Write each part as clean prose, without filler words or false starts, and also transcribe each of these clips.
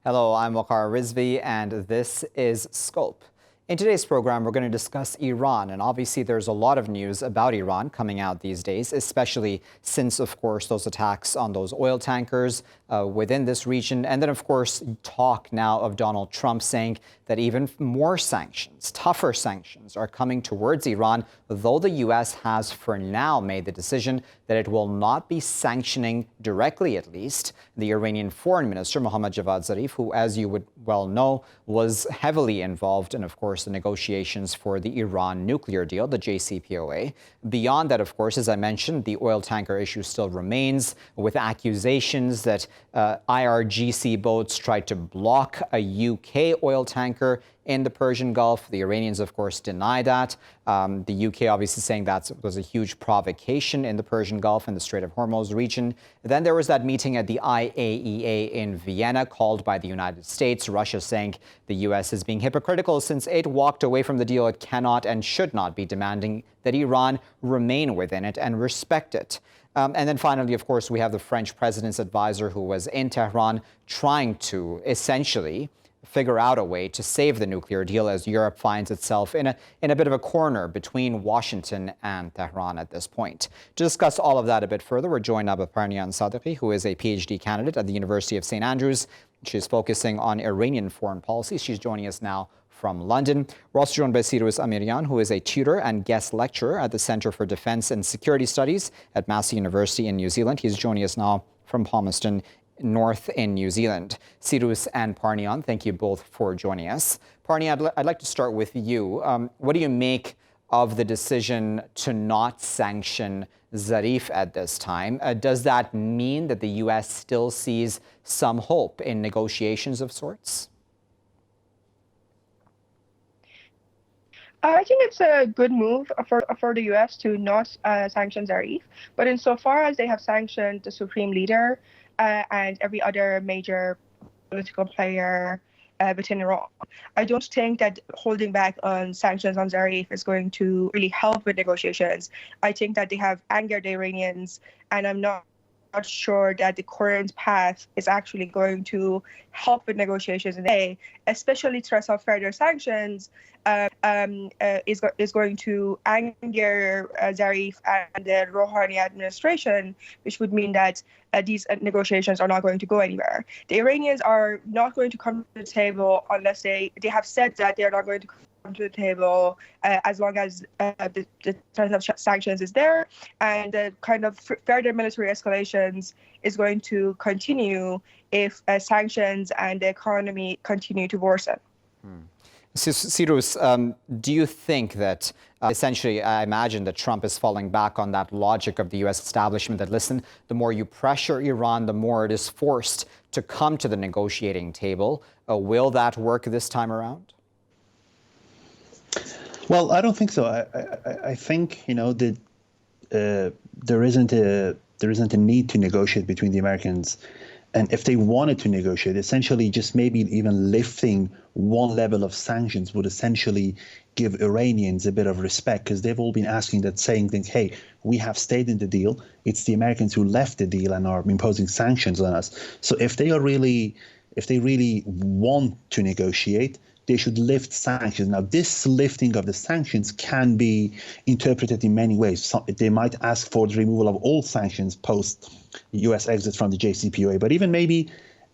Hello, I'm Waqar Rizvi, and this is Scope. In today's program, we're going to discuss Iran, and obviously there's a lot of news about Iran coming out these days, especially since, of course, those attacks on those oil tankers within this region. And then, of course, talk now of Donald Trump saying that even more sanctions, tougher sanctions, are coming towards Iran, though the U.S. has for now made the decision that it will not be sanctioning directly, at least, the Iranian foreign minister, Mohammad Javad Zarif, who, as you would well know, was heavily involved in, of course, the negotiations for the Iran nuclear deal, the JCPOA. Beyond that, of course, as I mentioned, the oil tanker issue still remains, with accusations that IRGC boats tried to block a UK oil tanker in the Persian Gulf. The Iranians, of course, deny that. The UK obviously saying that was a huge provocation in the Persian Gulf and the Strait of Hormuz region. Then there was that meeting at the IAEA in Vienna called by the United States. Russia saying the U.S. is being hypocritical since it walked away from the deal. It cannot and should not be demanding that Iran remain within it and respect it. And then finally, of course, we have the French president's advisor who was in Tehran trying to essentially figure out a way to save the nuclear deal as Europe finds itself in a bit of a corner between Washington and Tehran at this point. To discuss all of that a bit further, we're joined now by Parnian Sadeghi, who is a PhD candidate at the University of St. Andrews. She's focusing on Iranian foreign policy. She's joining us now from London. We're also joined by Sirous, Amerian, who is a tutor and guest lecturer at the Center for Defense and Security Studies at Massey University in New Zealand. He's joining us now from Palmerston North in New Zealand. Sirous and Parnian, thank you both for joining us. Parnian, I'd like to start with you. What do you make of the decision to not sanction Zarif at this time? Does that mean that the U.S. still sees some hope in negotiations of sorts? I think it's a good move for the U.S. to not sanction Zarif, but insofar as they have sanctioned the supreme leader and every other major political player within Iran, I don't think that holding back on sanctions on Zarif is going to really help with negotiations. I think that they have angered the Iranians, and I'm not sure that the current path is actually going to help with negotiations today, especially threats of further sanctions is going to anger Zarif and the Rouhani administration, which would mean that these negotiations are not going to go anywhere. The Iranians are not going to come to the table unless they have said that they are not going to come to the table as long as the threat of sanctions is there, and the kind of further military escalations is going to continue if sanctions and the economy continue to worsen. Sirous, do you think that essentially, I imagine that Trump is falling back on that logic of the U.S. establishment that, listen, the more you pressure Iran, the more it is forced to come to the negotiating table. Will that work this time around? Well, I don't think so. I think, that there isn't a need to negotiate between the Americans. And if they wanted to negotiate, essentially just maybe even lifting one level of sanctions would essentially give Iranians a bit of respect, because they've all been asking that, saying, hey, we have stayed in the deal. It's the Americans who left the deal and are imposing sanctions on us. So if they really want to negotiate, they should lift sanctions. Now, this lifting of the sanctions can be interpreted in many ways. They might ask for the removal of all sanctions post U.S. exit from the JCPOA, but even maybe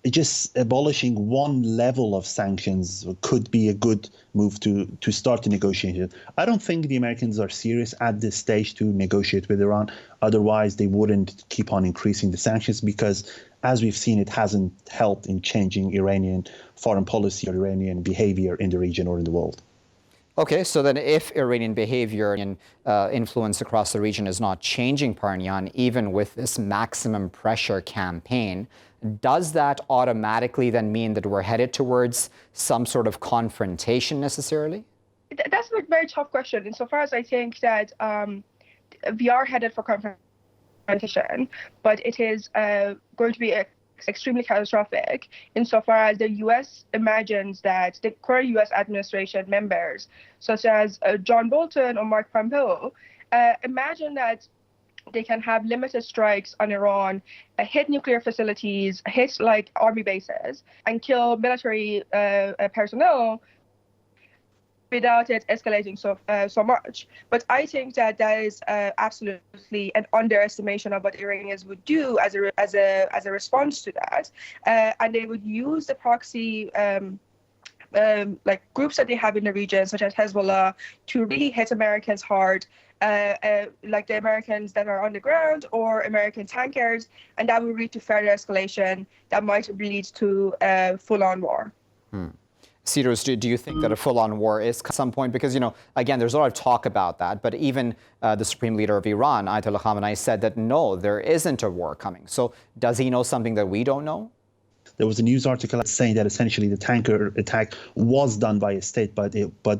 just abolishing one level of sanctions could be a good move to start the negotiation. I don't think the Americans are serious at this stage to negotiate with Iran. Otherwise, they wouldn't keep on increasing the sanctions, because as we've seen, it hasn't helped in changing Iranian foreign policy or Iranian behavior in the region or in the world. Okay, so then if Iranian behavior and influence across the region is not changing, Parnian, even with this maximum pressure campaign, does that automatically then mean that we're headed towards some sort of confrontation necessarily? That's a very tough question, insofar as I think that we are headed for confrontation, but it is going to be extremely catastrophic insofar as the U.S. imagines that the current U.S. administration members, such as John Bolton or Mark Pompeo, imagine that they can have limited strikes on Iran, hit nuclear facilities, hit like army bases, and kill military personnel without it escalating so much. But I think that is absolutely an underestimation of what Iranians would do as a response to that, and they would use the proxy. Like groups that they have in the region, such as Hezbollah, to really hit Americans hard, like the Americans that are on the ground or American tankers, and that will lead to further escalation that might lead to full-on war. Sirous, do you think that a full-on war is at some point? Because, again, there's a lot of talk about that, but even the Supreme Leader of Iran, Ayatollah Khamenei, said that no, there isn't a war coming. So does he know something that we don't know? There was a news article saying that essentially the tanker attack was done by a state, but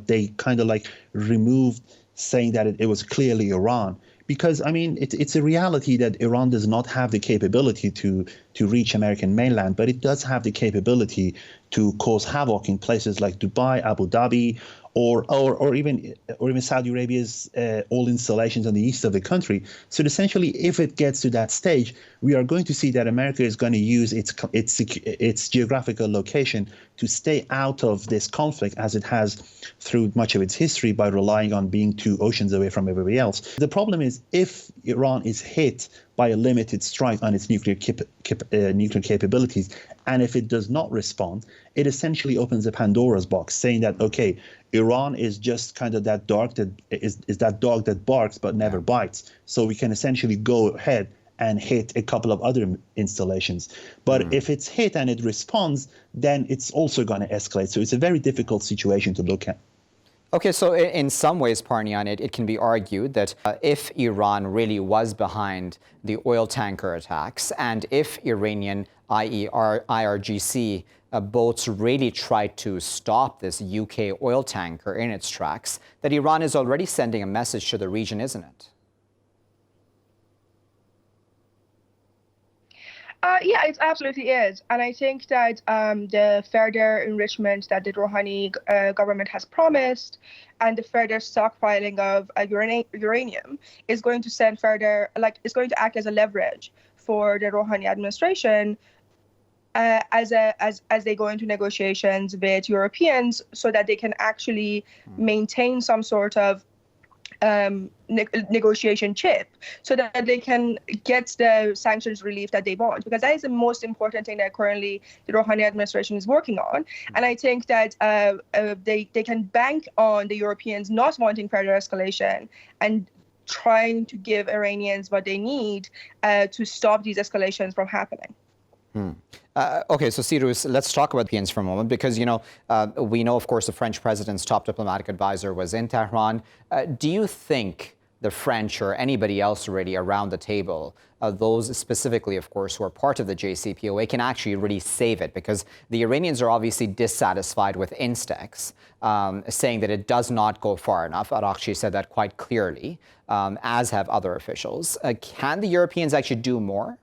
they kind of like removed saying that it was clearly Iran. Because, I mean, it's a reality that Iran does not have the capability to reach American mainland, but it does have the capability to cause havoc in places like Dubai, Abu Dhabi, or even Saudi Arabia's oil installations on the east of the country. So essentially, if it gets to that stage, we are going to see that America is going to use its geographical location to stay out of this conflict, as it has through much of its history, by relying on being 2 oceans away from everybody else. The problem is, if Iran is hit by a limited strike on its nuclear capabilities, and if it does not respond, it essentially opens a Pandora's box, saying that, okay, Iran is just kind of that dog that barks but never bites. So we can essentially go ahead and hit a couple of other installations. But if it's hit and it responds, then it's also going to escalate. So it's a very difficult situation to look at. Okay, so in some ways, Parnian, it can be argued that if Iran really was behind the oil tanker attacks, and if Iranian, i.e. IRGC, boats really tried to stop this UK oil tanker in its tracks, that Iran is already sending a message to the region, isn't it? Yeah, it absolutely is. And I think that the further enrichment that the Rouhani government has promised, and the further stockpiling of uranium is going to send further, it's going to act as a leverage for the Rouhani administration as they go into negotiations with Europeans, so that they can actually maintain some sort of negotiation chip, so that they can get the sanctions relief that they want, because that is the most important thing that currently the Rouhani administration is working on. And I think that they can bank on the Europeans not wanting further escalation and trying to give Iranians what they need to stop these escalations from happening. Okay, so Sirous, let's talk about Europeans for a moment, because, we know, of course, the French president's top diplomatic advisor was in Tehran. Do you think the French or anybody else really around the table, those specifically, of course, who are part of the JCPOA, can actually really save it? Because the Iranians are obviously dissatisfied with Instex, saying that it does not go far enough. Araghchi said that quite clearly, as have other officials. Can the Europeans actually do more?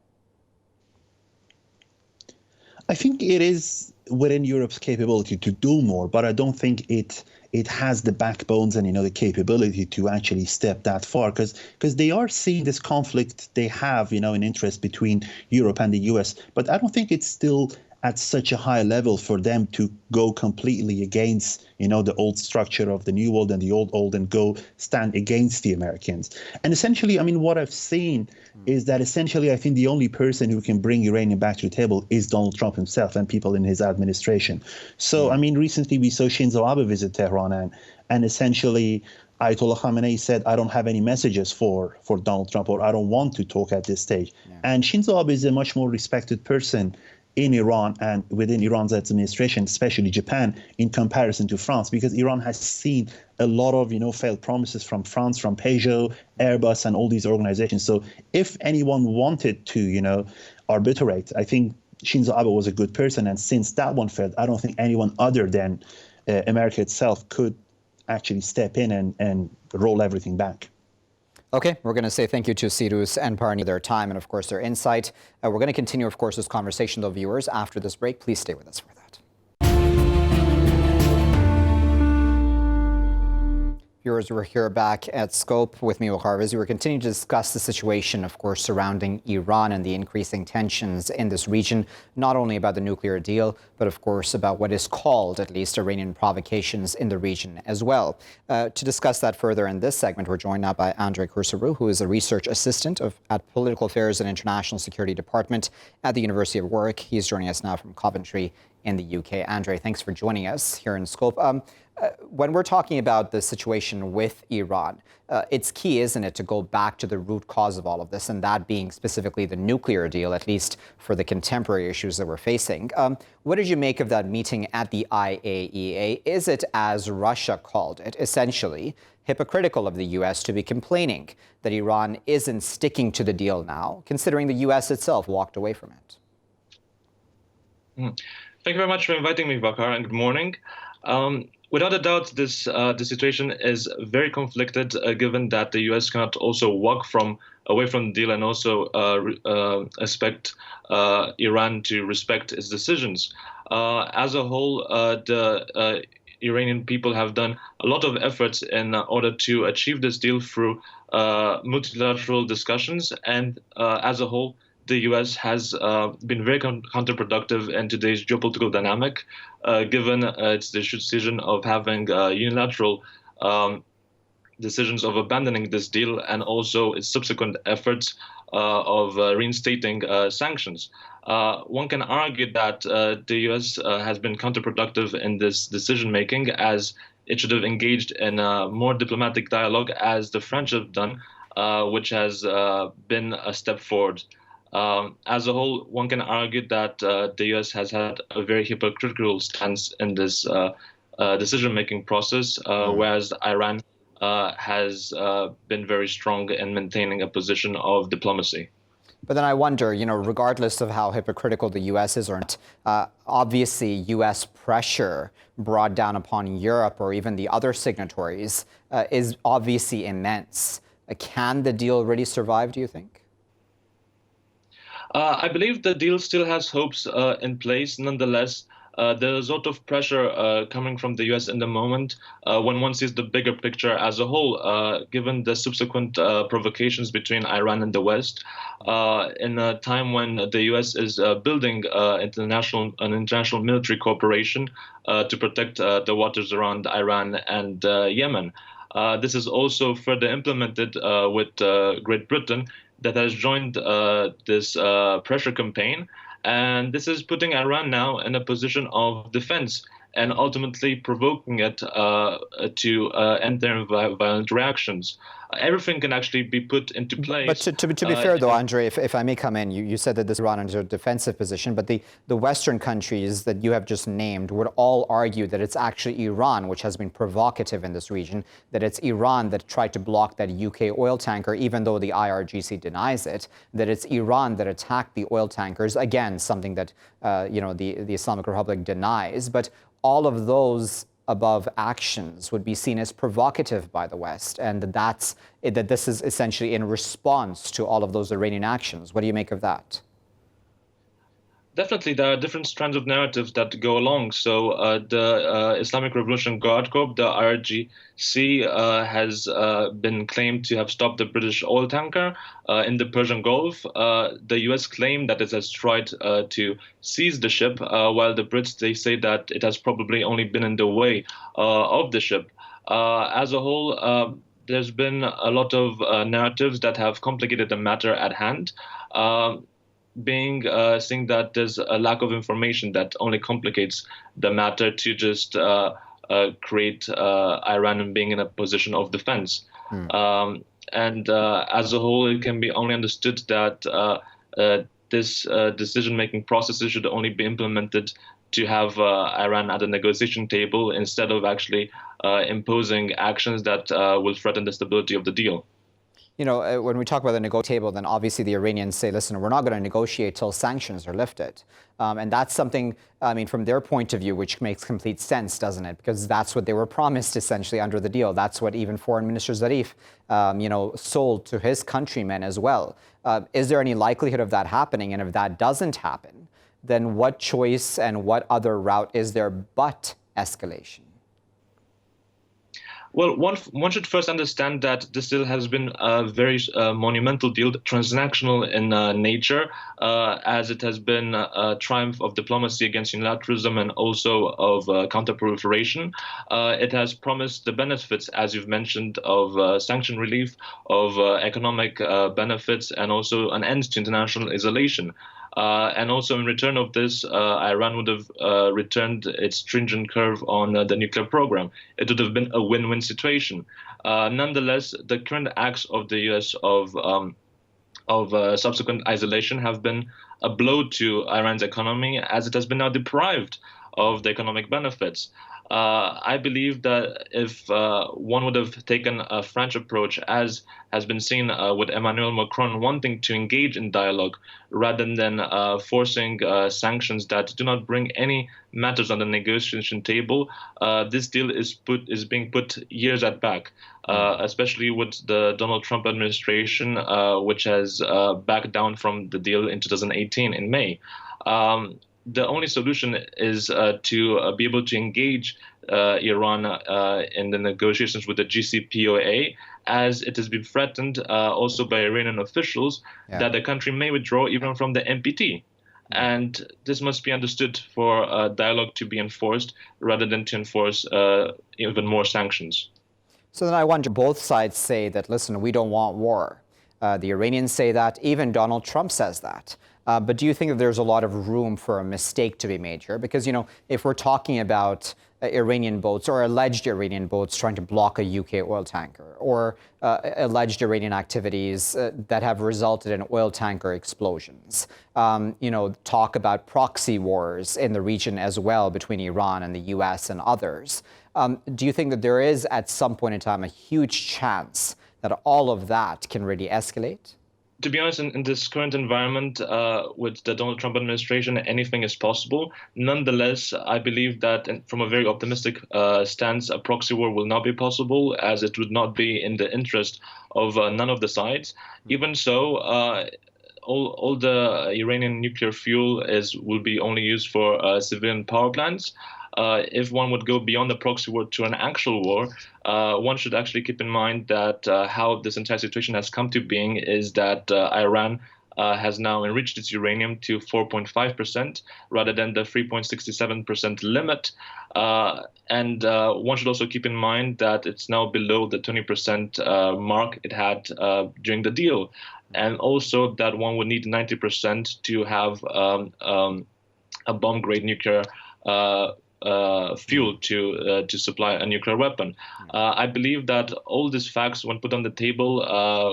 I think it is within Europe's capability to do more, but I don't think it has the backbones and the capability to actually step that far, because they are seeing this conflict. They have an interest between Europe and the US, but I don't think it's still at such a high level for them to go completely against the old structure of the new world and the old and go stand against the Americans. And essentially, I mean, what I've seen is that essentially I think the only person who can bring Iranian back to the table is Donald Trump himself and people in his administration. So, I mean, recently we saw Shinzo Abe visit Tehran, and essentially Ayatollah Khamenei said, I don't have any messages for Donald Trump, or I don't want to talk at this stage. Yeah. And Shinzo Abe is a much more respected person in Iran and within Iran's administration, especially Japan, in comparison to France, because Iran has seen a lot of, failed promises from France, from Peugeot, Airbus, and all these organizations. So if anyone wanted to, arbitrate, I think Shinzo Abe was a good person. And since that one failed, I don't think anyone other than America itself could actually step in and roll everything back. Okay, we're going to say thank you to Sirous and Parnian for their time and, of course, their insight. We're going to continue, of course, this conversation, though, viewers, after this break. Please stay with us for that. Viewers, we're here back at Scope with me, Waqar Rizvi. We're continuing to discuss the situation, of course, surrounding Iran and the increasing tensions in this region, not only about the nuclear deal, but of course about what is called, at least, Iranian provocations in the region as well. To discuss that further in this segment, we're joined now by Andrei Cursaru, who is a research assistant at Political Affairs and International Security Department at the University of Warwick. He's joining us now from Coventry in the UK. Andrei, thanks for joining us here in Scope. When we're talking about the situation with Iran, it's key, isn't it, to go back to the root cause of all of this, and that being specifically the nuclear deal, at least for the contemporary issues that we're facing. What did you make of that meeting at the IAEA? Is it, as Russia called it, essentially hypocritical of the U.S. to be complaining that Iran isn't sticking to the deal now, considering the U.S. itself walked away from it? Thank you very much for inviting me, Waqar, and good morning. Without a doubt, the situation is very conflicted, given that the U.S. cannot also walk away from the deal and also expect Iran to respect its decisions. As a whole, the Iranian people have done a lot of efforts in order to achieve this deal through multilateral discussions, and as a whole, the U.S. has been very counterproductive in today's geopolitical dynamic, given its decision of having unilateral decisions of abandoning this deal and also its subsequent efforts of reinstating sanctions. One can argue that the U.S. Has been counterproductive in this decision-making, as it should have engaged in a more diplomatic dialogue, as the French have done, which has been a step forward. As a whole, one can argue that the U.S. has had a very hypocritical stance in this decision-making process, whereas Iran has been very strong in maintaining a position of diplomacy. But then I wonder, regardless of how hypocritical the U.S. is or not, obviously U.S. pressure brought down upon Europe or even the other signatories is obviously immense. Can the deal really survive, do you think? I believe the deal still has hopes in place. Nonetheless, there is a lot of pressure coming from the U.S. in the moment when one sees the bigger picture as a whole, given the subsequent provocations between Iran and the West, in a time when the U.S. is building an international military cooperation to protect the waters around Iran and Yemen. This is also further implemented with Great Britain, that has joined this pressure campaign. And this is putting Iran now in a position of defense and ultimately provoking it to enter in violent reactions. Everything can actually be put into place. But to be fair, though, Andrei, if I may come in, you said that this Iran is a defensive position, but the Western countries that you have just named would all argue that it's actually Iran which has been provocative in this region, that it's Iran that tried to block that UK oil tanker, even though the IRGC denies it, that it's Iran that attacked the oil tankers, again, something that the Islamic Republic denies. But all of those above actions would be seen as provocative by the West, and that this is essentially in response to all of those Iranian actions. What do you make of that? Definitely, there are different strands of narratives that go along. So the Islamic Revolution Guard Corps, the IRGC, has been claimed to have stopped the British oil tanker in the Persian Gulf. The U.S. claimed that it has tried to seize the ship, while the Brits, they say that it has probably only been in the way of the ship. As a whole, there's been a lot of narratives that have complicated the matter at hand. Saying that there's a lack of information that only complicates the matter to just create Iran being in a position of defense. And as a whole, it can be only understood that this decision-making processes should only be implemented to have Iran at the negotiation table instead of actually imposing actions that will threaten the stability of the deal. When we talk about the negotiation table, then obviously the Iranians say, listen, we're not going to negotiate till sanctions are lifted. And that's something, from their point of view, which makes complete sense, doesn't it? Because that's what they were promised, essentially, under the deal. That's what even Foreign Minister Zarif, sold to his countrymen as well. Is there any likelihood of that happening? And if that doesn't happen, then what choice and what other route is there but escalation? Well, one should first understand that this deal has been a very monumental deal, transactional in nature, as it has been a triumph of diplomacy against unilateralism and also of counterproliferation. It has promised the benefits, as you've mentioned, of sanction relief, of economic benefits, and also an end to international isolation. And also in return of this, Iran would have returned its stringent curve on the nuclear program. It would have been a win-win situation. Nonetheless, the current acts of the U.S. of subsequent isolation have been a blow to Iran's economy, as it has been now deprived of the economic benefits. I believe that if one would have taken a French approach, as has been seen with Emmanuel Macron wanting to engage in dialogue rather than forcing sanctions that do not bring any matters on the negotiation table, this deal is being put years at back, especially with the Donald Trump administration, which has backed down from the deal in 2018 in May. The only solution is to be able to engage Iran in the negotiations with the JCPOA, as it has been threatened also by Iranian officials that the country may withdraw even from the NPT. And this must be understood for dialogue to be enforced rather than to enforce even more sanctions. So then I wonder, both sides say that, listen, we don't want war. The Iranians say that, even Donald Trump says that. But do you think that there's a lot of room for a mistake to be made here? Because, you know, if we're talking about Iranian boats or alleged Iranian boats trying to block a UK oil tanker, or alleged Iranian activities that have resulted in oil tanker explosions, you know, talk about proxy wars in the region as well between Iran and the US and others. Do you think that there is at some point in time a huge chance that all of that can really escalate? To be honest, in this current environment with the Donald Trump administration, anything is possible. Nonetheless, I believe that from a very optimistic stance, a proxy war will not be possible, as it would not be in the interest of none of the sides. Even so, all the Iranian nuclear fuel will be only used for civilian power plants. If one would go beyond the proxy war to an actual war, one should actually keep in mind that how this entire situation has come to being is that Iran has now enriched its uranium to 4.5% rather than the 3.67% limit. And one should also keep in mind that it's now below the 20% mark it had during the deal. And also that one would need 90% to have a bomb-grade nuclear fuel to supply a nuclear weapon. I believe that all these facts, when put on the table,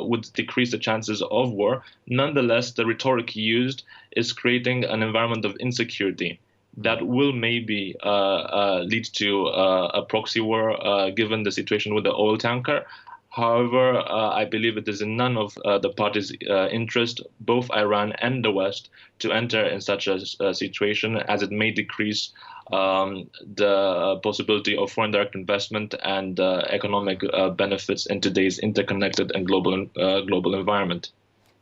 would decrease the chances of war. Nonetheless, the rhetoric used is creating an environment of insecurity that will maybe lead to a proxy war, given the situation with the oil tanker. However, I believe it is in none of the parties' interest, both Iran and the West, to enter in such a situation, as it may decrease the possibility of foreign direct investment and economic benefits in today's interconnected and global environment.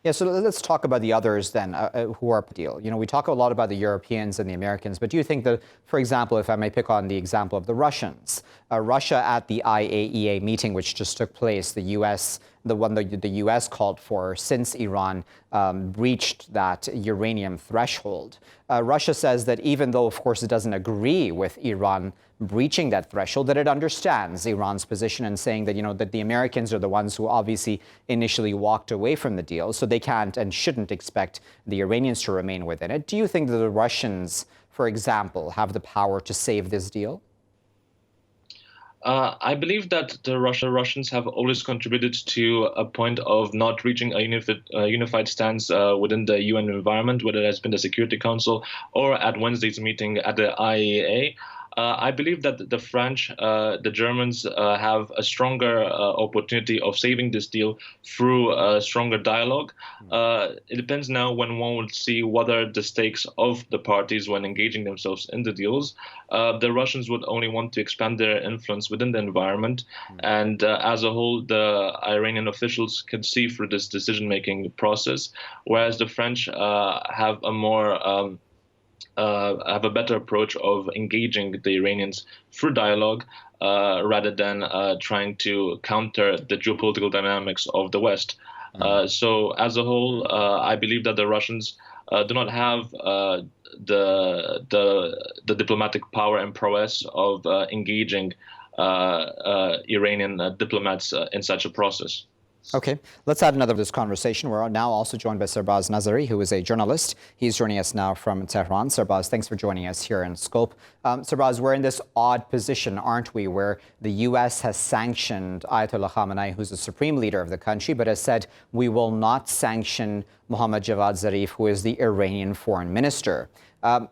Yeah, so let's talk about the others then who are deal. You know, we talk a lot about the Europeans and the Americans, but do you think that, for example, if I may pick on the example of the Russians, Russia at the IAEA meeting, which just took place, the U.S., the one that the U.S. called for since Iran breached that uranium threshold. Russia says that even though, of course, it doesn't agree with Iran breaching that threshold, that it understands Iran's position and saying that, you know, that the Americans are the ones who obviously initially walked away from the deal, so they can't and shouldn't expect the Iranians to remain within it. Do you think that the Russians, for example, have the power to save this deal? I believe that the Russians have always contributed to a point of not reaching a unified stance within the UN environment, whether it has been the Security Council or at Wednesday's meeting at the IAEA. I believe that the French, the Germans have a stronger opportunity of saving this deal through a stronger dialogue. It depends now when one will see what are the stakes of the parties when engaging themselves in the deals. The Russians would only want to expand their influence within the environment. And as a whole, the Iranian officials can see through this decision-making process, whereas the French have a more have a better approach of engaging the Iranians through dialogue rather than trying to counter the geopolitical dynamics of the West. So as a whole, I believe that the Russians do not have the diplomatic power and prowess of engaging Iranian diplomats in such a process. Okay, let's add another to this conversation. We're now also joined by Sarbas Nazari, who is a journalist. He's joining us now from Tehran. Sarbas, thanks for joining us here in Scope. Sarbas, we're in this odd position, aren't we, where the U.S. has sanctioned Ayatollah Khamenei, who's the supreme leader of the country, but has said we will not sanction Mohammad Javad Zarif, who is the Iranian foreign minister.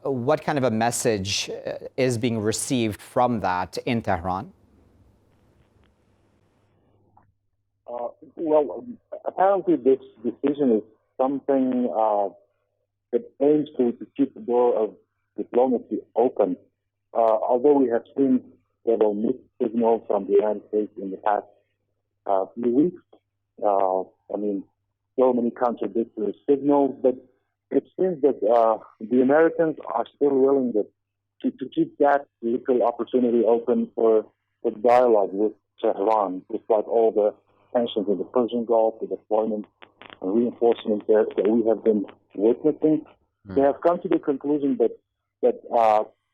What kind of a message is being received from that in Tehran? Well, apparently this decision is something that aims to keep the door of diplomacy open. Although we have seen several mixed signals from the United States in the past few weeks, so many contradictory signals, but it seems that the Americans are still willing to keep that little opportunity open for dialogue with Tehran, despite all the tensions in the Persian Gulf, the deployment and reinforcement there that we have been witnessing. They have come to the conclusion that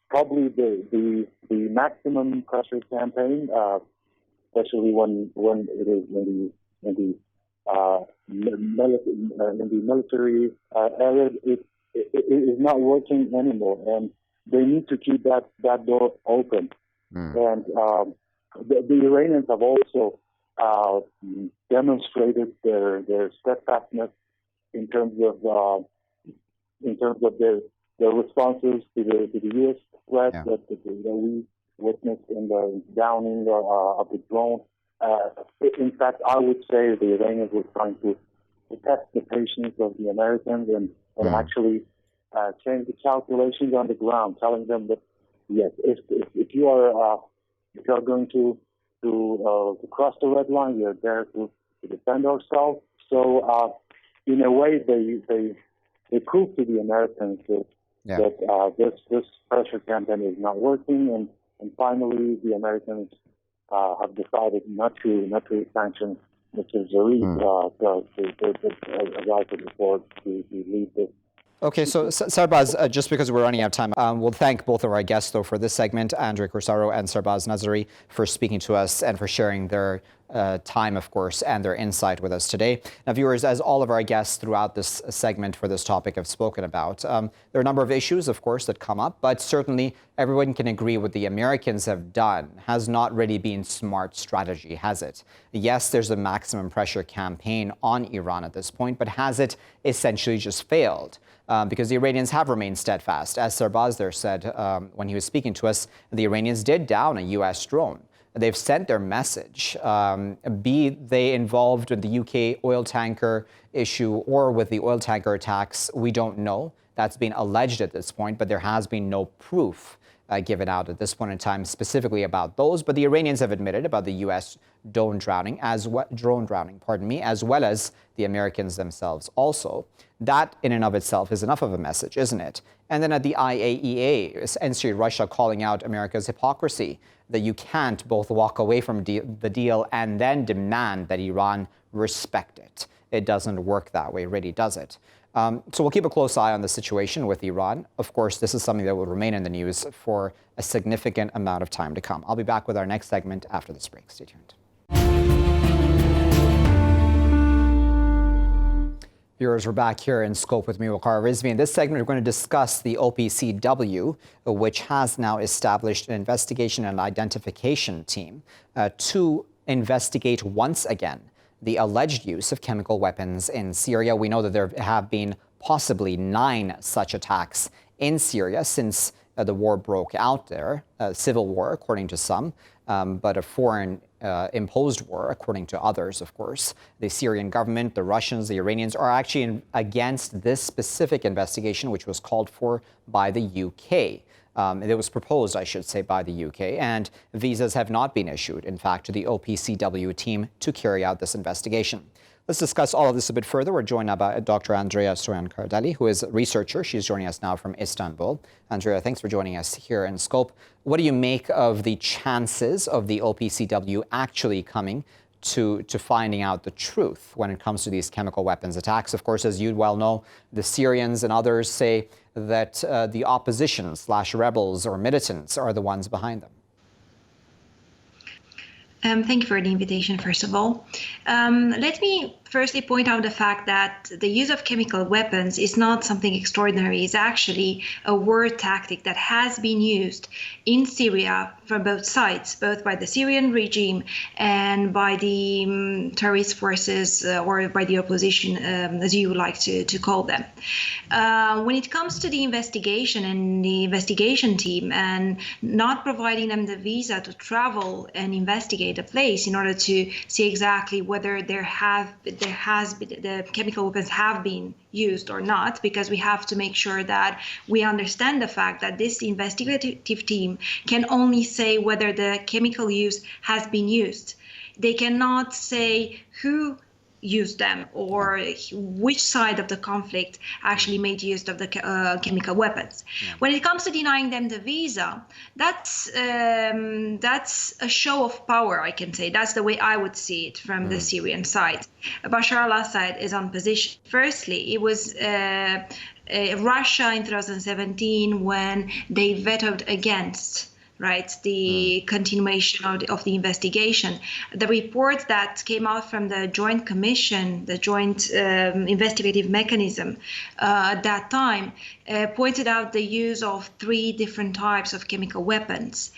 probably the maximum pressure campaign, especially when it is in the military area, it is not working anymore, and they need to keep that door open. And the Iranians have also demonstrated their steadfastness in terms of their responses to the U.S. threat that we witnessed in the downing of the drone. In fact, I would say the Iranians were trying to test the patience of the Americans and actually change the calculations on the ground, telling them that yes, if you are going to cross the red line, we are there to defend ourselves. So, in a way, they proved to the Americans that this pressure campaign is not working, and finally, the Americans have decided not to sanction Mr. Zarif as I said before, to lead this. Okay, so Sarbas, just because we're running out of time, we'll thank both of our guests, though, for this segment, Andrei Cursaru and Sarbas Nazari, for speaking to us and for sharing their time, of course, and their insight with us today. Now, viewers, as all of our guests throughout this segment for this topic have spoken about, there are a number of issues, of course, that come up, but certainly everyone can agree what the Americans have done has not really been smart strategy, has it? Yes, there's a maximum pressure campaign on Iran at this point, but has it essentially just failed? Because the Iranians have remained steadfast. As Sarbas there said when he was speaking to us, the Iranians did down a U.S. drone. They've sent their message, be they involved in the UK oil tanker issue or with the oil tanker attacks, we don't know. That's been alleged at this point, but there has been no proof given out at this point in time specifically about those. But the Iranians have admitted about the U.S. drone drowning, as well as the Americans themselves also. That in and of itself is enough of a message, isn't it? And then at the IAEA, essentially Russia calling out America's hypocrisy, that you can't both walk away from the deal and then demand that Iran respect it. It doesn't work that way, really, does it? So we'll keep a close eye on the situation with Iran. Of course, this is something that will remain in the news for a significant amount of time to come. I'll be back with our next segment after this break. Stay tuned. Viewers, we're back here in Scope with me, Waqar Rizvi. In this segment, we're going to discuss the OPCW, which has now established an investigation and identification team to investigate once again the alleged use of chemical weapons in Syria. We know that there have been possibly 9 such attacks in Syria since the war broke out there, a civil war, according to some, but a foreign imposed war, according to others, of course. The Syrian government, the Russians, the Iranians are actually against this specific investigation, which was called for by the UK. It was proposed, I should say, by the UK, and visas have not been issued, in fact, to the OPCW team to carry out this investigation. Let's discuss all of this a bit further. We're joined now by Dr. Andrei Karadeli, who is a researcher. She's joining us now from Istanbul. Andrea, thanks for joining us here in Scope. What do you make of the chances of the OPCW actually coming to finding out the truth when it comes to these chemical weapons attacks? Of course, as you well know, the Syrians and others say that the opposition/rebels or militants are the ones behind them. Thank you for the invitation, first of all. Let me firstly point out the fact that the use of chemical weapons is not something extraordinary. It's actually a war tactic that has been used in Syria from both sides, both by the Syrian regime and by the terrorist forces or by the opposition, as you would like to call them. When it comes to the investigation and the investigation team and not providing them the visa to travel and investigate a place in order to see exactly whether the chemical weapons have been used or not, because we have to make sure that we understand the fact that this investigative team can only say whether the chemical use has been used. They cannot say who used them or which side of the conflict actually made use of the chemical weapons. Yeah. When it comes to denying them the visa, that's a show of power, I can say. That's the way I would see it from the Syrian side. Bashar al-Assad is on position. Firstly, it was Russia in 2017 when they vetoed against the continuation of the investigation. The report that came out from the Joint Commission, the Joint Investigative Mechanism at that time, pointed out the use of 3 different types of chemical weapons.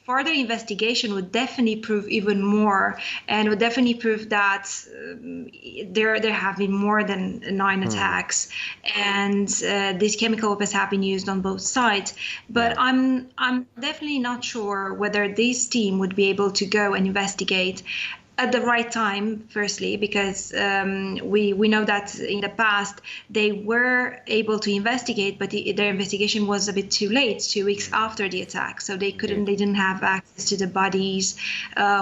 Further investigation would definitely prove even more, and would definitely prove that there have been more than 9 attacks, and these chemical weapons have been used on both sides. But I'm definitely not sure whether this team would be able to go and investigate at the right time, firstly, because we know that in the past they were able to investigate, but their investigation was a bit too late, 2 weeks after the attack. So they didn't have access to the bodies,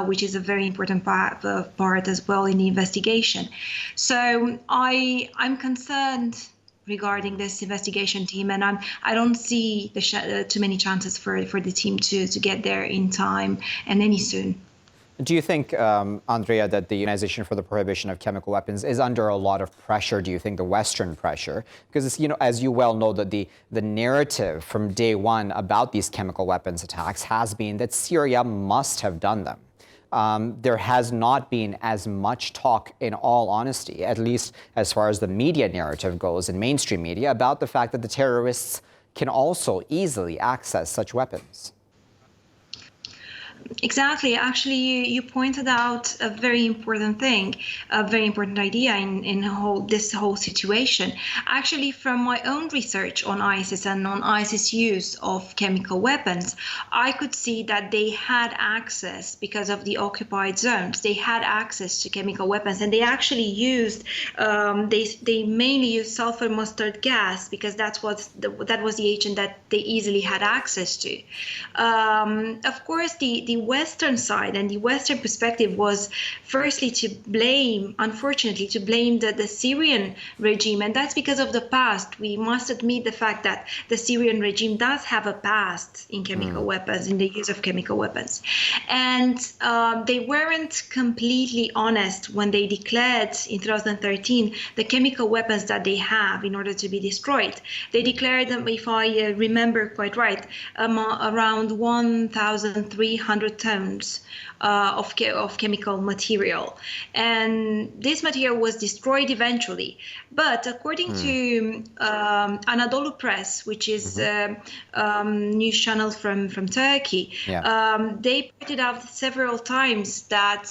which is a very important part as well in the investigation. So I'm concerned regarding this investigation team, and I don't see too many chances for the team to get there in time and any soon. Do you think, Andrea, that the Organization for the Prohibition of Chemical Weapons is under a lot of pressure? Do you think the Western pressure? Because, as you well know, that the narrative from day one about these chemical weapons attacks has been that Syria must have done them. There has not been as much talk, in all honesty, at least as far as the media narrative goes in mainstream media, about the fact that the terrorists can also easily access such weapons. Exactly. Actually, you pointed out a very important thing, a very important idea in this whole situation. Actually, from my own research on ISIS and on ISIS use of chemical weapons, I could see that they had access because of the occupied zones. They had access to chemical weapons, and they actually used, they mainly used sulfur mustard gas because that was the agent that they easily had access to. Of course, the Western side and the Western perspective was firstly to blame, unfortunately, the Syrian regime. And that's because of the past. We must admit the fact that the Syrian regime does have a past in chemical weapons, in the use of chemical weapons. And they weren't completely honest when they declared in 2013 the chemical weapons that they have in order to be destroyed. They declared them, if I remember quite right, around 1,300 tons of chemical material, and this material was destroyed eventually. But according to Anadolu Press, which is a news channel from Turkey, they pointed out several times that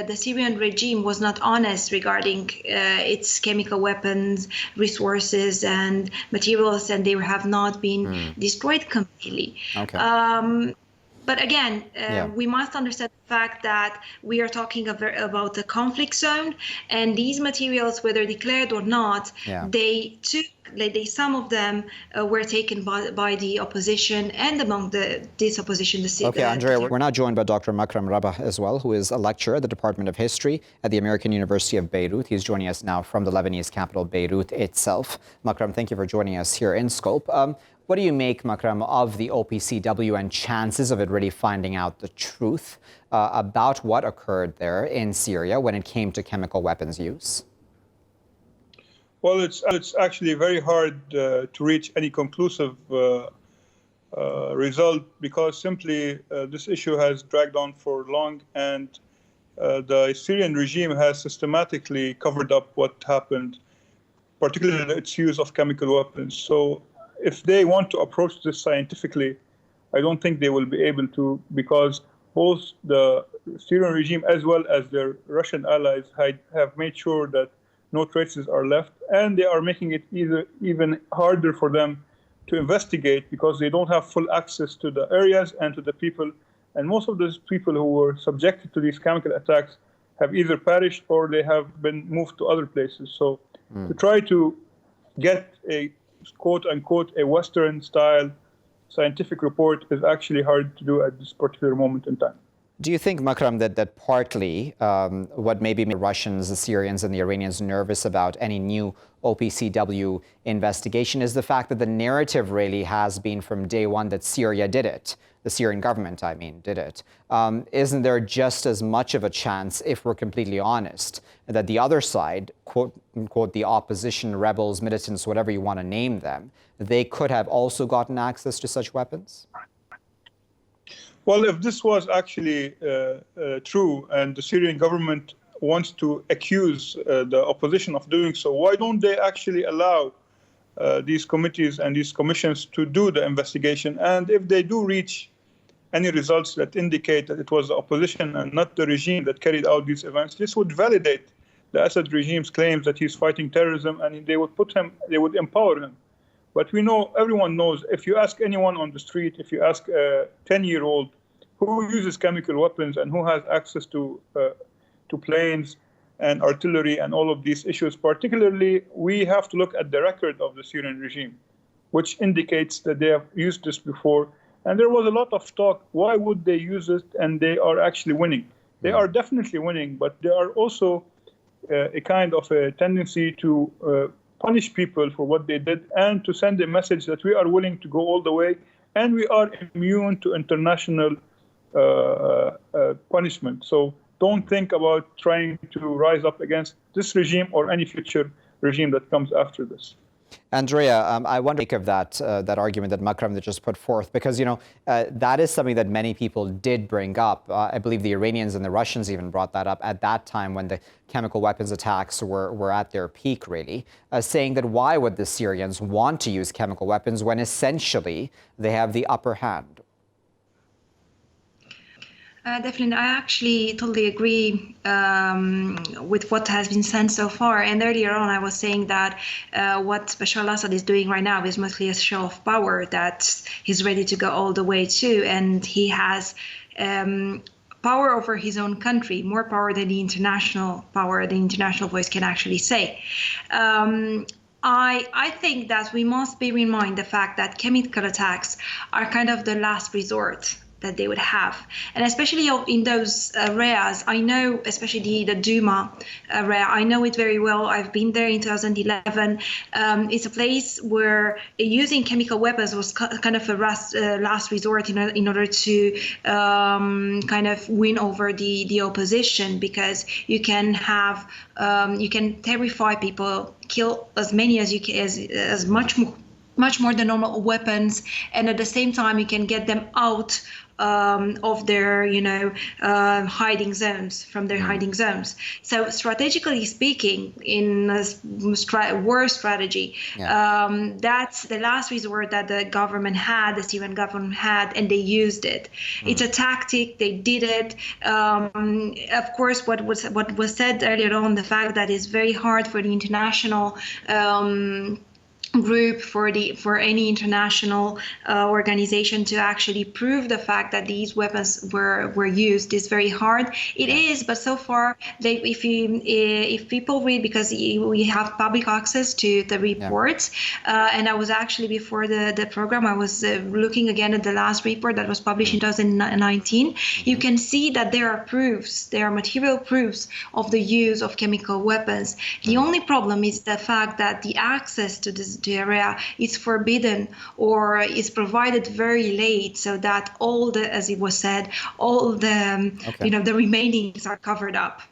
the Syrian regime was not honest regarding its chemical weapons resources and materials, and they have not been destroyed completely. Okay. But again, we must understand the fact that we are talking about a conflict zone, and these materials, whether declared or not, some of them were taken by the opposition, and among this opposition, Okay, Andrea, we're now joined by Dr. Makram Rabah as well, who is a lecturer at the Department of History at the American University of Beirut. He's joining us now from the Lebanese capital, Beirut itself. Makram, thank you for joining us here in Scope. What do you make, Makram, of the OPCW and chances of it really finding out the truth about what occurred there in Syria when it came to chemical weapons use? Well, it's actually very hard to reach any conclusive result because simply this issue has dragged on for long, and the Syrian regime has systematically covered up what happened, particularly its use of chemical weapons. So if they want to approach this scientifically, I don't think they will be able to, because both the Syrian regime as well as their Russian allies have made sure that no traces are left, and they are making it even harder for them to investigate because they don't have full access to the areas and to the people. And most of those people who were subjected to these chemical attacks have either perished or they have been moved to other places. So to try to get a quote-unquote a Western-style scientific report is actually hard to do at this particular moment in time. Do you think, Makram, that partly what maybe made the Russians, the Syrians, and the Iranians nervous about any new OPCW investigation is the fact that the narrative really has been from day one that Syria did it, the Syrian government, I mean, did it. Isn't there just as much of a chance, if we're completely honest, that the other side, quote unquote, the opposition, rebels, militants, whatever you want to name them, they could have also gotten access to such weapons? Well, if this was actually true and the Syrian government wants to accuse the opposition of doing so, why don't they actually allow these committees and these commissions to do the investigation? And if they do reach any results that indicate that it was the opposition and not the regime that carried out these events, this would validate the Assad regime's claims that he's fighting terrorism, and they would empower him. But we know, everyone knows, if you ask anyone on the street, if you ask a 10-year-old who uses chemical weapons and who has access to planes and artillery and all of these issues, particularly, we have to look at the record of the Syrian regime, which indicates that they have used this before. And there was a lot of talk, why would they use it? And they are actually winning. They are definitely winning, but there are also a kind of a tendency to punish people for what they did and to send a message that we are willing to go all the way and we are immune to international punishment. So don't think about trying to rise up against this regime or any future regime that comes after this. Andrea, I wonder of that argument that Makram just put forth, because, that is something that many people did bring up. I believe the Iranians and the Russians even brought that up at that time when the chemical weapons attacks were at their peak, really, saying that why would the Syrians want to use chemical weapons when essentially they have the upper hand? Definitely, I actually totally agree with what has been said so far. And earlier on, I was saying that what Bashar al-Assad is doing right now is mostly a show of power that he's ready to go all the way to. And he has power over his own country, more power than the international voice can actually say. I think that we must bear in mind the fact that chemical attacks are kind of the last resort that they would have, and especially in those areas. I know, especially the Duma area, I know it very well. I've been there in 2011. It's a place where using chemical weapons was kind of a last resort in order to kind of win over the opposition, because you can have you can terrify people, kill as many as you can, as much more than normal weapons, and at the same time you can get them out of their hiding zones, from their hiding zones. So strategically speaking, in a war strategy, that's the last resort that the Syrian government had, and they used it. It's a tactic. They did it. Of course, what was said earlier on, the fact that it's very hard for the international group for any international organization to actually prove the fact that these weapons were used is very hard. It is, but so far, if people read, because we have public access to the reports, and I was actually, before the program, I was looking again at the last report that was published in 2019. You can see that there are material proofs of the use of chemical weapons. The only problem is the fact that the access to this area is forbidden or is provided very late, so that all the, as it was said, all the the remainings are covered up.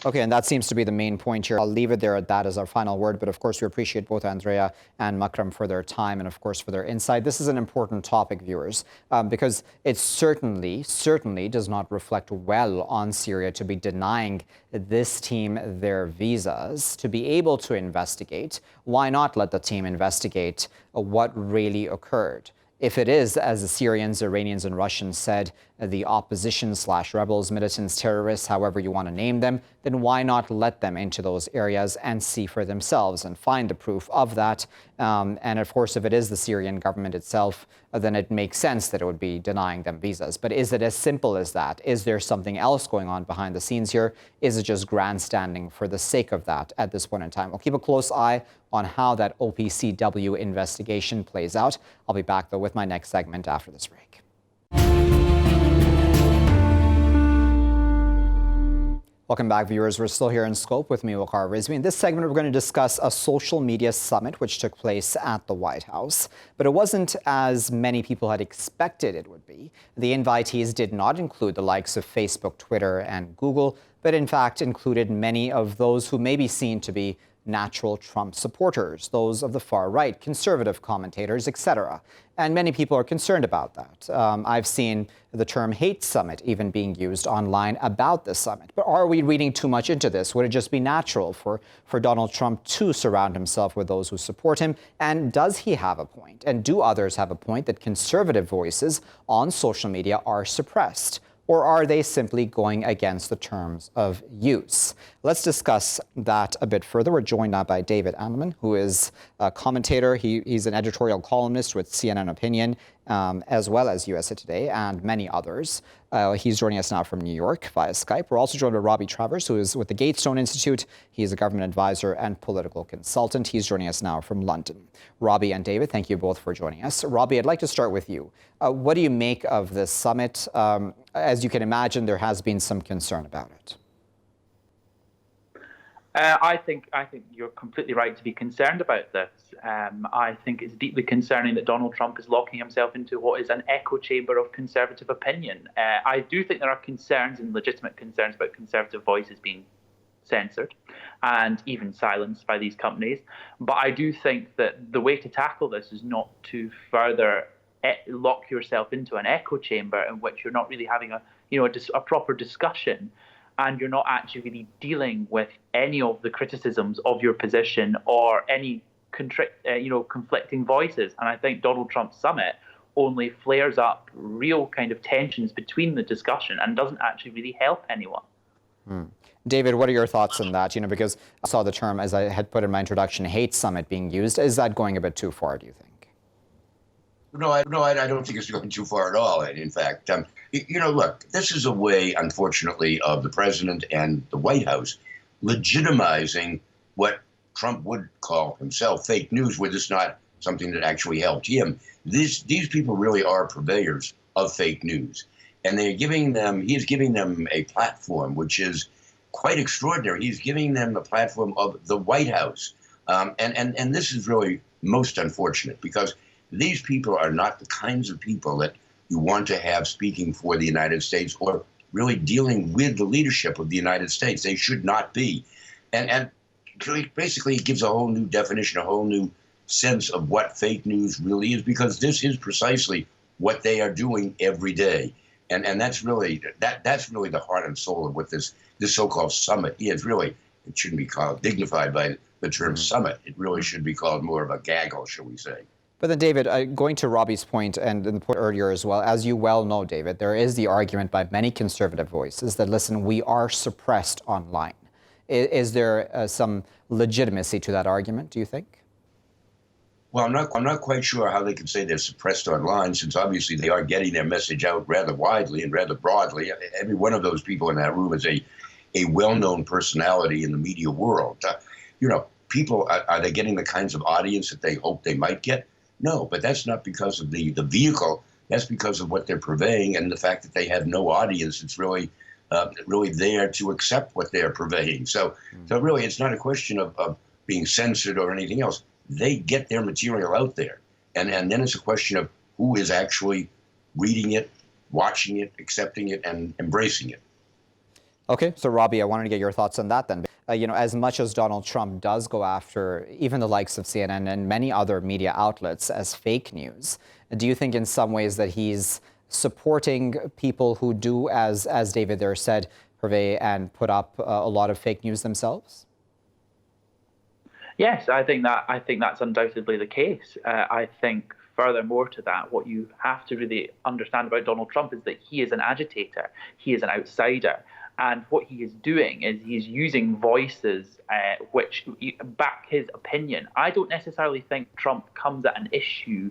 Okay, and that seems to be the main point here. I'll leave it there at that as our final word, but of course we appreciate both Andrea and Makram for their time and of course for their insight. This is an important topic, viewers, because it certainly does not reflect well on Syria to be denying this team their visas to be able to investigate. Why not let the team investigate what really occurred? If it is, as the Syrians, Iranians, and Russians said, the opposition/rebels, militants, terrorists, however you want to name them, then why not let them into those areas and see for themselves and find the proof of that? And of course, if it is the Syrian government itself, then it makes sense that it would be denying them visas. But is it as simple as that? Is there something else going on behind the scenes here? Is it just grandstanding for the sake of that at this point in time? We'll keep a close eye on how that OPCW investigation plays out. I'll be back, though, with my next segment after this break. Welcome back, viewers. We're still here in Scope with me, Waqar Rizvi. In this segment, we're going to discuss a social media summit which took place at the White House. But it wasn't as many people had expected it would be. The invitees did not include the likes of Facebook, Twitter, and Google, but in fact included many of those who may be seen to be natural Trump supporters, those of the far right, conservative commentators, etc. And many people are concerned about that. I've seen the term hate summit even being used online about this summit. But are we reading too much into this? Would it just be natural for Donald Trump to surround himself with those who support him? And does he have a point? And do others have a point that conservative voices on social media are suppressed? Or are they simply going against the terms of use? Let's discuss that a bit further. We're joined now by David Andelman, who is a commentator. He's an editorial columnist with CNN Opinion, as well as USA Today and many others. He's joining us now from New York via Skype. We're also joined by Robbie Travers, who is with the Gatestone Institute. He's a government advisor and political consultant. He's joining us now from London. Robbie and David, thank you both for joining us. Robbie, I'd like to start with you. What do you make of this summit? As you can imagine, there has been some concern about it. I think you're completely right to be concerned about this. I think it's deeply concerning that Donald Trump is locking himself into what is an echo chamber of conservative opinion. I do think there are concerns and legitimate concerns about conservative voices being censored and even silenced by these companies. But I do think that the way to tackle this is not to further lock yourself into an echo chamber in which you're not really having a proper discussion, and you're not actually really dealing with any of the criticisms of your position or any conflicting voices. And I think Donald Trump's summit only flares up real kind of tensions between the discussion and doesn't actually really help anyone. David, what are your thoughts on that? Because I saw the term, as I had put in my introduction, hate summit being used. Is that going a bit too far, do you think? No, I don't think it's going too far at all. And in fact, look, this is a way, unfortunately, of the president and the White House legitimizing what Trump would call himself fake news, where it's not something that actually helped him. These people really are purveyors of fake news. And he is giving them a platform, which is quite extraordinary. He's giving them the platform of the White House. And this is really most unfortunate, because these people are not the kinds of people that you want to have speaking for the United States or really dealing with the leadership of the United States. They should not be. And basically it gives a whole new definition, a whole new sense of what fake news really is, because this is precisely what they are doing every day. And that's really the heart and soul of what this so-called summit is. Really, it shouldn't be called dignified by the term summit. It really should be called more of a gaggle, shall we say. But then, David, going to Robbie's point and the point earlier as well, as you well know, David, there is the argument by many conservative voices that, listen, we are suppressed online. Is there some legitimacy to that argument, do you think? Well, I'm not quite sure how they can say they're suppressed online, since obviously they are getting their message out rather widely and rather broadly. Every one of those people in that room is a well-known personality in the media world. People, are they getting the kinds of audience that they hope they might get? No, but that's not because of the vehicle. That's because of what they're purveying and the fact that they have no audience. It's really there to accept what they're purveying. So really, it's not a question of being censored or anything else. They get their material out there. And then it's a question of who is actually reading it, watching it, accepting it, and embracing it. Okay, so Robbie, I wanted to get your thoughts on that then. As much as Donald Trump does go after even the likes of CNN and many other media outlets as fake news, do you think in some ways that he's supporting people who do, as David there said, purvey and put up a lot of fake news themselves? Yes, I think that's undoubtedly the case. I think furthermore to that, what you have to really understand about Donald Trump is that he is an agitator. He is an outsider. And what he is doing is he's using voices which back his opinion. I don't necessarily think Trump comes at an issue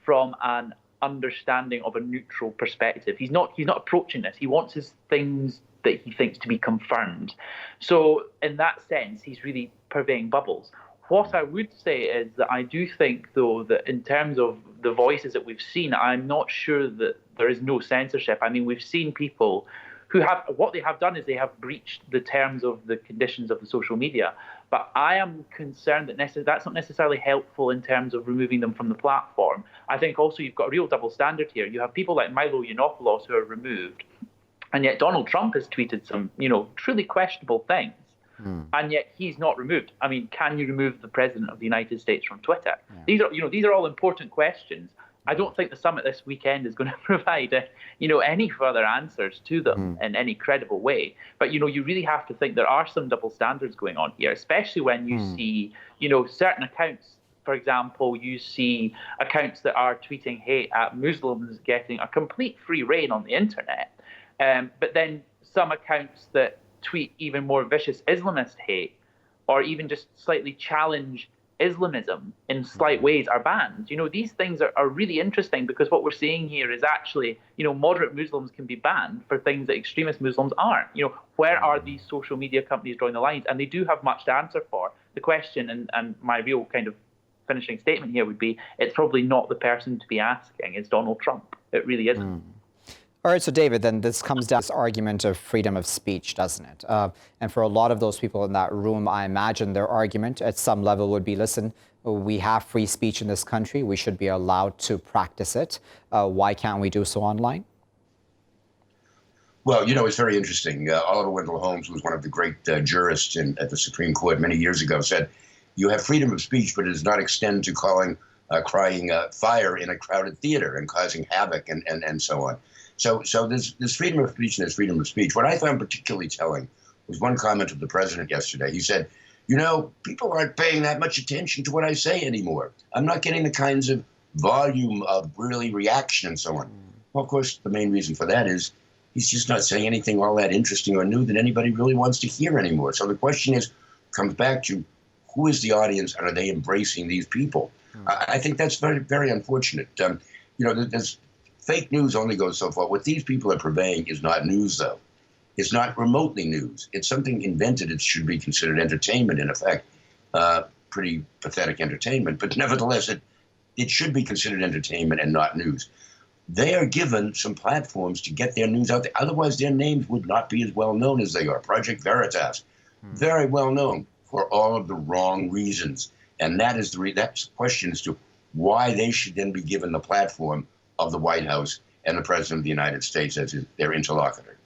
from an understanding of a neutral perspective. He's not approaching this. He wants his things that he thinks to be confirmed. So in that sense, he's really purveying bubbles. What I would say is that I do think, though, that in terms of the voices that we've seen, I'm not sure that there is no censorship. I mean, we've seen people who what they have done is they have breached the terms of the conditions of the social media. But I am concerned that that's not necessarily helpful in terms of removing them from the platform. I think also you've got a real double standard here. You have people like Milo Yiannopoulos who are removed, and yet Donald Trump has tweeted some, truly questionable things. And yet he's not removed. I mean, can you remove the president of the United States from Twitter? Yeah. These are all important questions. I don't think the summit this weekend is going to provide, any further answers to them in any credible way. But, you really have to think there are some double standards going on here, especially when you see, certain accounts. For example, you see accounts that are tweeting hate at Muslims getting a complete free rein on the internet. But then some accounts that tweet even more vicious Islamist hate or even just slightly challenge Islamism in slight ways are banned. These things are really interesting because what we're seeing here is actually, moderate Muslims can be banned for things that extremist Muslims aren't. Where are these social media companies drawing the lines? And they do have much to answer for. The question and my real kind of finishing statement here would be, it's probably not the person to be asking, it's Donald Trump. It really isn't. All right, so David, then this comes down to this argument of freedom of speech, doesn't it? And for a lot of those people in that room, I imagine their argument at some level would be, listen, we have free speech in this country. We should be allowed to practice it. Why can't we do so online? Well, it's very interesting. Oliver Wendell Holmes, who was one of the great jurists at the Supreme Court many years ago, said, you have freedom of speech, but it does not extend to crying fire in a crowded theater and causing havoc and so on. So there's freedom of speech and there's freedom of speech. What I found particularly telling was one comment of the president yesterday. He said, people aren't paying that much attention to what I say anymore. I'm not getting the kinds of volume of really reaction and so on. Well, of course, the main reason for that is he's just not saying anything all that interesting or new that anybody really wants to hear anymore. So the question comes back to who is the audience and are they embracing these people? I think that's very, very unfortunate. There's fake news only goes so far. What these people are purveying is not news, though. It's not remotely news. It's something invented. It should be considered entertainment, in effect. Pretty pathetic entertainment, but nevertheless, it should be considered entertainment and not news. They are given some platforms to get their news out there. Otherwise, their names would not be as well known as they are. Project Veritas, very well known for all of the wrong reasons. And that's the question as to why they should then be given the platform of the White House and the President of the United States as their interlocutor.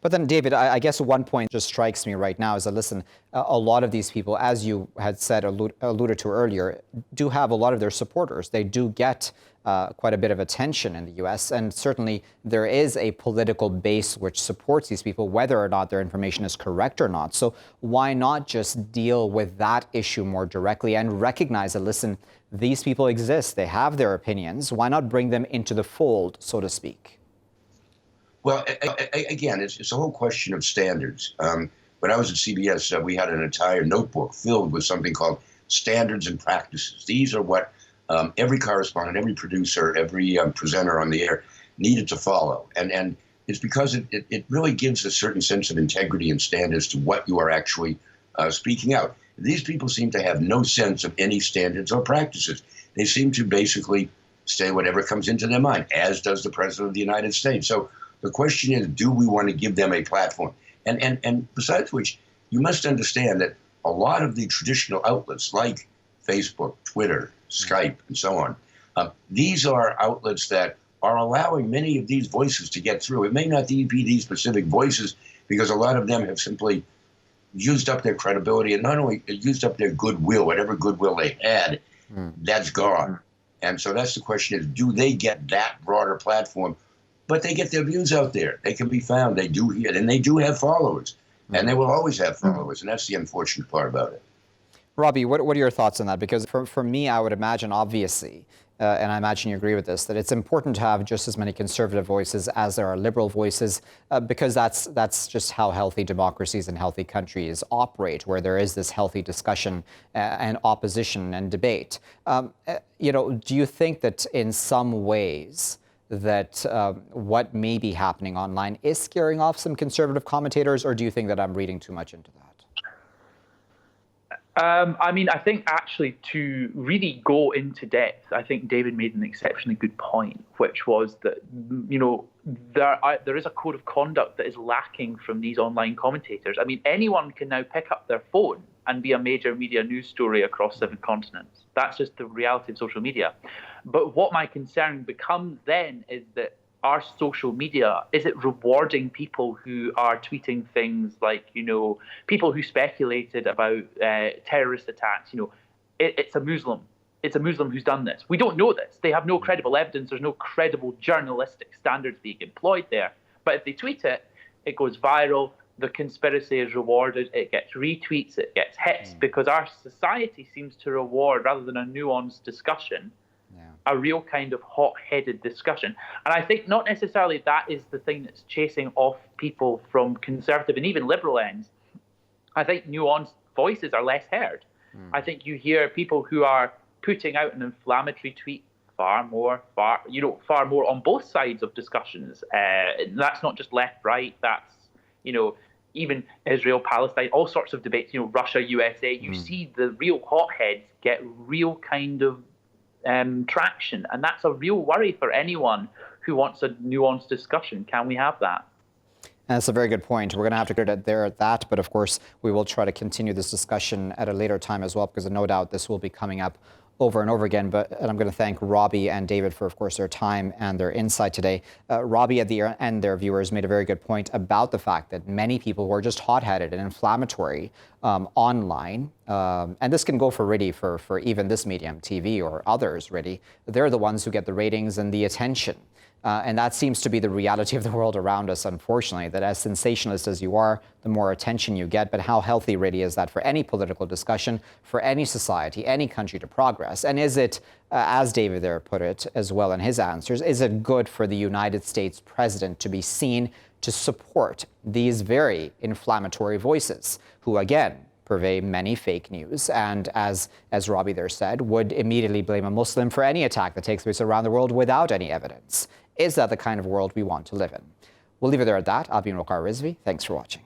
But then, David, I guess one point just strikes me right now is that, listen, a lot of these people, as you had said, alluded to earlier, do have a lot of their supporters. They do get quite a bit of attention in the U.S., and certainly there is a political base which supports these people, whether or not their information is correct or not. So why not just deal with that issue more directly and recognize that, listen, these people exist, they have their opinions. Why not bring them into the fold, so to speak? Well, again, it's a whole question of standards. When I was at CBS, we had an entire notebook filled with something called standards and practices. These are what every correspondent, every producer, every presenter on the air needed to follow. And it's because it really gives a certain sense of integrity and standards to what you are actually speaking out. These people seem to have no sense of any standards or practices. They seem to basically say whatever comes into their mind, as does the President of the United States. So the question is, do we want to give them a platform? And besides which, you must understand that a lot of the traditional outlets like Facebook, Twitter, Skype, and so on, these are outlets that are allowing many of these voices to get through. It may not be these specific voices, because a lot of them have simply used up their credibility and not only used up their goodwill, whatever goodwill they had, that's gone. And so that's the question is, do they get that broader platform? But they get their views out there. They can be found. They do hear, and they do have followers. And they will always have followers. And that's the unfortunate part about it. Robbie, what are your thoughts on that? Because for me, I would imagine, obviously, and I imagine you agree with this, that it's important to have just as many conservative voices as there are liberal voices, because that's just how healthy democracies and healthy countries operate, where there is this healthy discussion and opposition and debate. Do you think that in some ways that what may be happening online is scaring off some conservative commentators, or do you think that I'm reading too much into that? I think actually to really go into depth, I think David made an exceptionally good point, which was that, there is a code of conduct that is lacking from these online commentators. I mean, anyone can now pick up their phone and be a major media news story across 7 continents. That's just the reality of social media. But what my concern becomes then is that our social media, is it rewarding people who are tweeting things like, people who speculated about terrorist attacks? It's a Muslim. It's a Muslim who's done this. We don't know this. They have no credible evidence. There's no credible journalistic standards being employed there. But if they tweet it, it goes viral. The conspiracy is rewarded. It gets retweets. It gets hits, because our society seems to reward, rather than a nuanced discussion, a real kind of hot-headed discussion. And I think not necessarily that is the thing that's chasing off people from conservative and even liberal ends. I think nuanced voices are less heard. I think you hear people who are putting out an inflammatory tweet far more on both sides of discussions. That's not just left, right. That's, even Israel, Palestine, all sorts of debates, Russia, USA. You see the real hotheads get real kind of traction, and that's a real worry for anyone who wants a nuanced discussion. Can we have that? And that's a very good point. We're going to have to get it there at that, but of course we will try to continue this discussion at a later time as well, because no doubt this will be coming up over and over again. And I'm going to thank Robbie and David for, of course, their time and their insight today. Robbie at the end, their viewers, made a very good point about the fact that many people who are just hot-headed and inflammatory online, and this can go for even this medium, TV or others, really, they're the ones who get the ratings and the attention. And that seems to be the reality of the world around us, unfortunately, that as sensationalist as you are, the more attention you get. But how healthy really is that for any political discussion, for any society, any country to progress? And is it, as David there put it as well in his answers, is it good for the United States president to be seen to support these very inflammatory voices who, again, purvey many fake news, and as Robbie there said, would immediately blame a Muslim for any attack that takes place around the world without any evidence? Is that the kind of world we want to live in? We'll leave it there at that. I've been Waqar Rizvi. Thanks for watching.